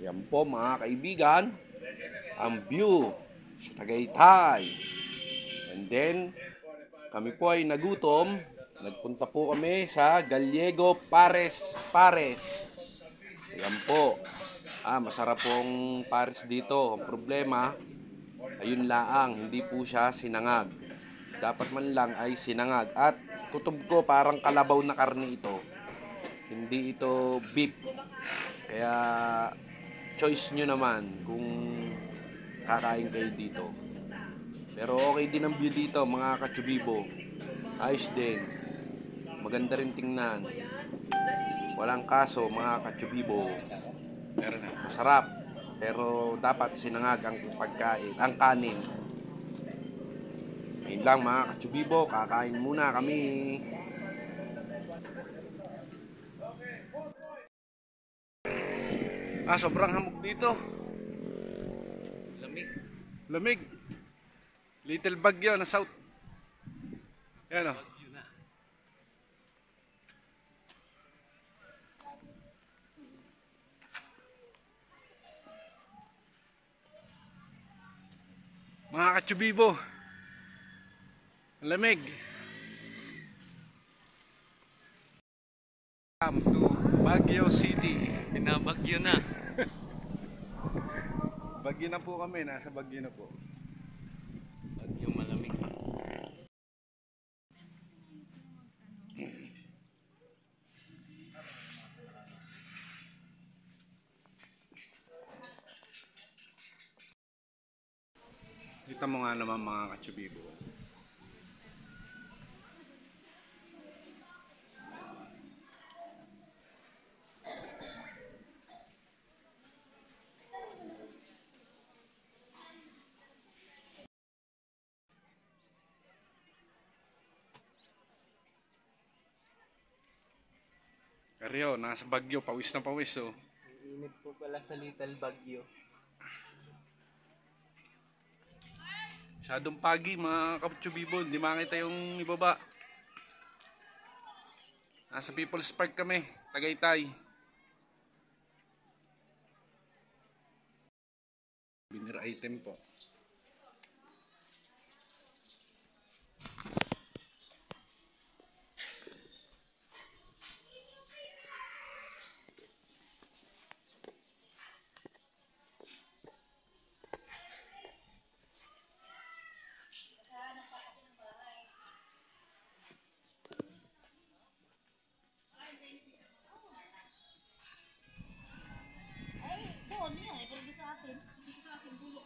Yan po mga kaibigan, ang view sa Tagaytay. And then, kami po ay nagutom. Nagpunta po kami sa Gallego Pares. Yan po. Masarap pong pares dito. Ang problema, ayun laang, hindi po siya sinangag. Dapat man lang ay sinangag. At kutob ko parang kalabaw na karne ito. Hindi ito beef. Kaya choice nyo naman kung kakain kayo dito. Pero okay din ang view dito mga kachubibo. Ayos din. Maganda rin tingnan. Walang kaso mga kachubibo. Masarap. Pero dapat sinangag ang pagkain, ang kanin. Ayun lang mga kachubibo. Kakain muna kami. Sobrang hamog dito. Lamig. Little bagyo na south. Yan o. Mga kachubibo. Lamig. Come to Baguio City. Pinabagyo na. Bagyo na po kami. Nasa Bagyo na po. Bagyo malamig. Kita mo nga naman mga kachubibo. Karyo, nasa Bagyo, pawis na pawis oh. Init po pala sa Little Bagyo. Masyadong pagi mga kachubibo, hindi makita yung ibaba. Nasa People's Park kami, Tagaytay. Binner item po. Ay, doon niya, pero sa akin, dito sa akin, dulo.